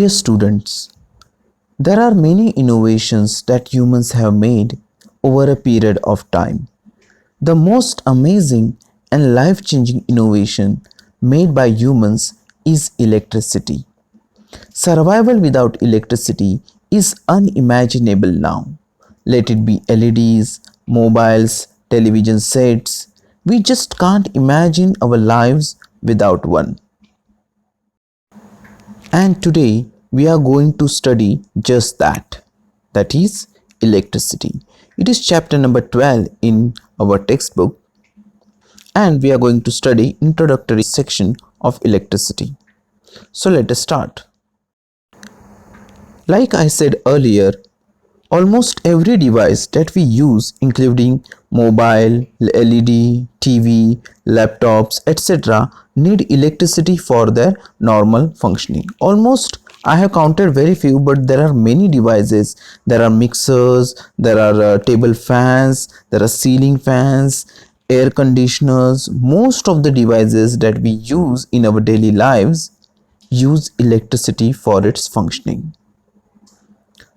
Dear students, there are many innovations that humans have made over a period of time. The most amazing and life changing innovation made by humans is electricity. Survival without electricity is unimaginable now. Let it be LEDs, mobiles, television sets. We just can't imagine our lives without one. And today we are going to study just that is electricity. It is chapter number 12 in our textbook, and we are going to study introductory section of electricity. So let us start. Like I said earlier, almost every device that we use, including mobile, LED, TV, laptops, etc., need electricity for their normal functioning. Almost I have counted very few, but there are many devices. There are mixers, there are table fans, there are ceiling fans, air conditioners. Most of the devices that we use in our daily lives use electricity for its functioning.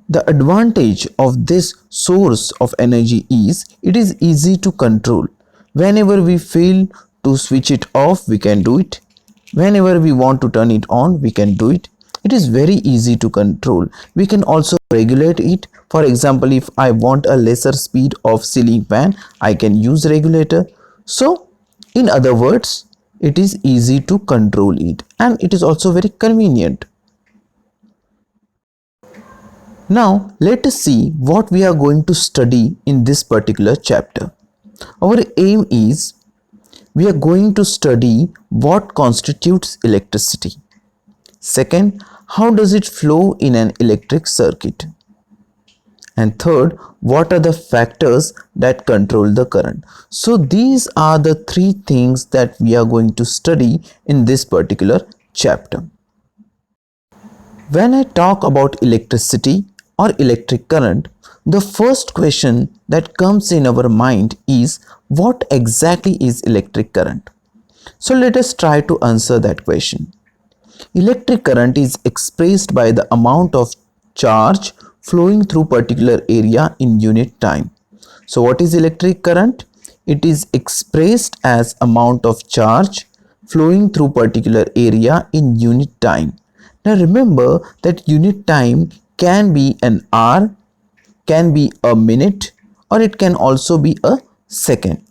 The advantage of this source of energy is it is easy to control. Whenever we feel to switch it off, we can do it. Whenever we want to turn it on, we can do it. It is very easy to control. We can also regulate it. For example, if I want a lesser speed of ceiling fan, I can use regulator. So, in other words, it is easy to control it, and it is also very convenient. Now let us see what we are going to study in this particular chapter. Our aim is we are going to study what constitutes electricity. Second, how does it flow in an electric circuit? And third, what are the factors that control the current? So these are the three things that we are going to study in this particular chapter. When I talk about electricity or electric current, the first question that comes in our mind is what exactly is electric current? So let us try to answer that question. Electric current is expressed by the amount of charge flowing through particular area in unit time. So what is electric current? It is expressed as amount of charge flowing through particular area in unit time. Now remember that unit time can be an hour, can be a minute, or it can also be a second.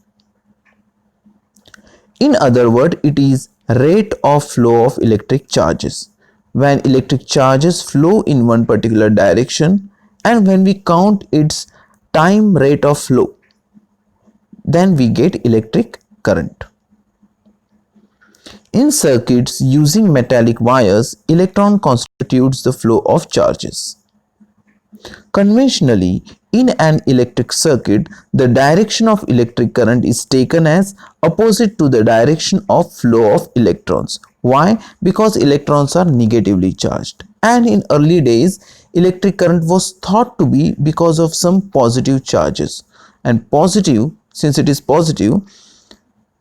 In other words, it is rate of flow of electric charges. When electric charges flow in one particular direction, and when we count its time rate of flow, then we get electric current. In circuits using metallic wires, electron constitutes the flow of charges. Conventionally, in an electric circuit, the direction of electric current is taken as opposite to the direction of flow of electrons. Why? Because electrons are negatively charged. And in early days, electric current was thought to be because of some positive charges. And positive, since it is positive,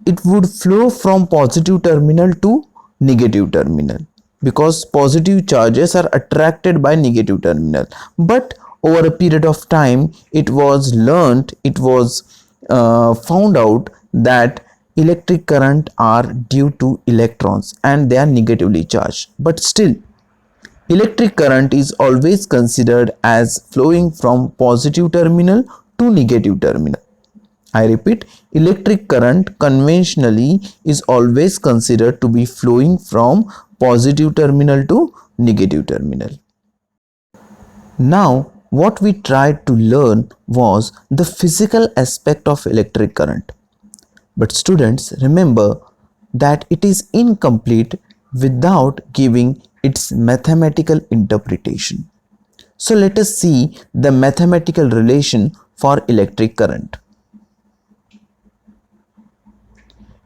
it would flow from positive terminal to negative terminal, because positive charges are attracted by negative terminal. But over a period of time, it was found out that electric current are due to electrons and they are negatively charged. But still, electric current is always considered as flowing from positive terminal to negative terminal. I repeat, electric current conventionally is always considered to be flowing from positive terminal to negative terminal. Now, what we tried to learn was the physical aspect of electric current. But students, remember that it is incomplete without giving its mathematical interpretation. So let us see the mathematical relation for electric current.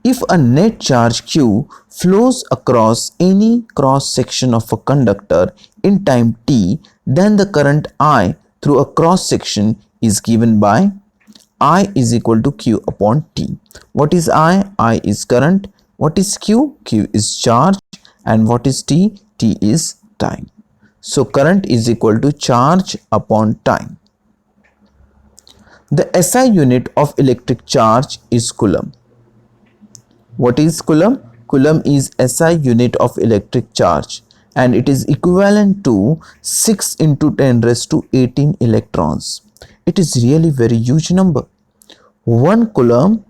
If a net charge Q flows across any cross section of a conductor in time t, then the current I through a cross section is given by I is equal to Q upon T. What is I? I is current. What is Q? Q is charge. And what is T? T is time. So current is equal to charge upon time. The SI unit of electric charge is coulomb. What is coulomb? Coulomb is SI unit of electric charge and it is equivalent to 6 into 10 raised to 18 electrons. It is really very huge number. 1 coulomb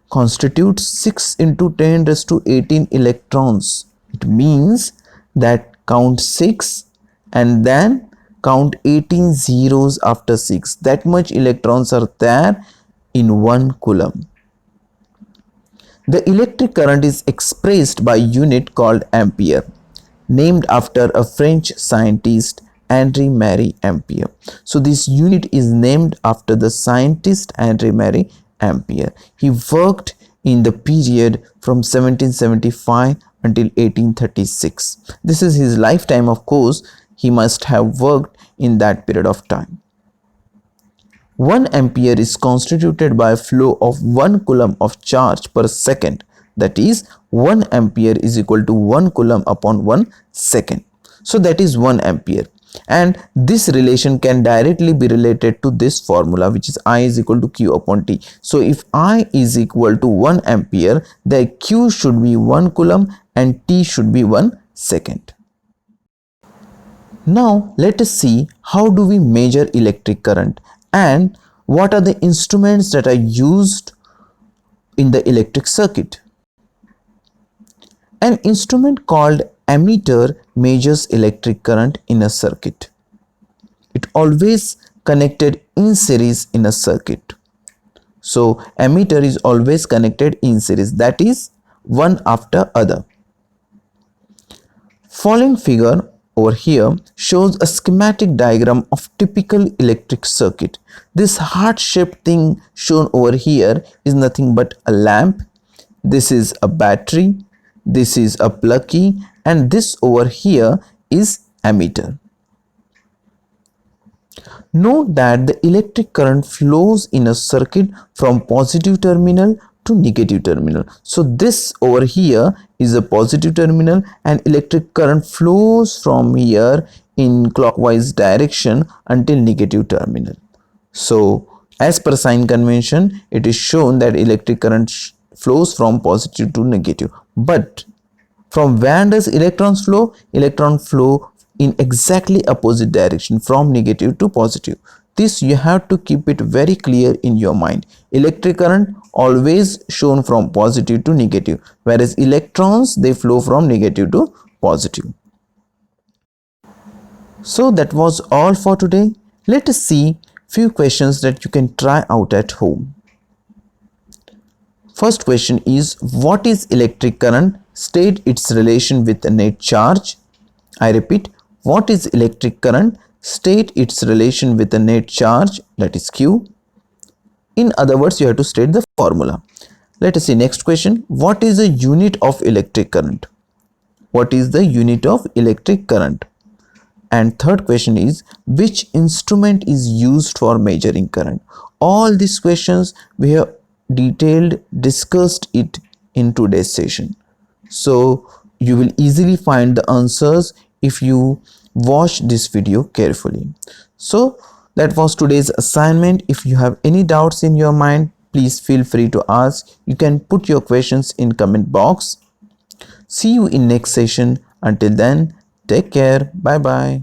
constitutes 6 into 10 raised to 18 electrons. It means that count 6 and then count 18 zeros after 6. That much electrons are there in 1 coulomb. The electric current is expressed by unit called ampere, named after a French scientist Henri-Marie Ampere. So this unit is named after the scientist Henri-Marie Ampere. He worked in the period from 1775 until 1836. This is his lifetime, of course. He must have worked in that period of time. 1 ampere is constituted by a flow of 1 coulomb of charge per second. That is, 1 ampere is equal to 1 coulomb upon 1 second. So that is 1 ampere. And this relation can directly be related to this formula, which is I is equal to Q upon T. So if I is equal to 1 ampere, the Q should be 1 coulomb and T should be 1 second. Now let us see how do we measure electric current and what are the instruments that are used in the electric circuit. An instrument called ammeter measures electric current in a circuit. It always connected in series in a circuit. So ammeter is always connected in series, that is one after other. Following figure over here shows a schematic diagram of typical electric circuit. This heart-shaped thing shown over here is nothing but a lamp. This is a battery. This is a plug key, and this over here is ammeter. Note that the electric current flows in a circuit from positive terminal to negative terminal. So this over here is a positive terminal and electric current flows from here in clockwise direction until negative terminal. So as per sign convention, it is shown that electric current flows from positive to negative. But from where does electrons flow? Electron flow in exactly opposite direction, from negative to positive. This you have to keep it very clear in your mind. Electric current always shown from positive to negative, whereas electrons, they flow from negative to positive. So that was all for today. Let us see few questions that you can try out at home. First question is, what is electric current? State its relation with the net charge. I repeat, what is electric current? State its relation with the net charge, that is Q. In other words, you have to state the formula. Let us see next question. What is the unit of electric current? What is the unit of electric current? And third question is, which instrument is used for measuring current? All these questions we have detailed discussed it in today's session. So you will easily find the answers if you watch this video carefully. So that was today's assignment. If you have any doubts in your mind, please feel free to ask. You can put your questions in comment box. See you in next session. Until then, take care. Bye bye.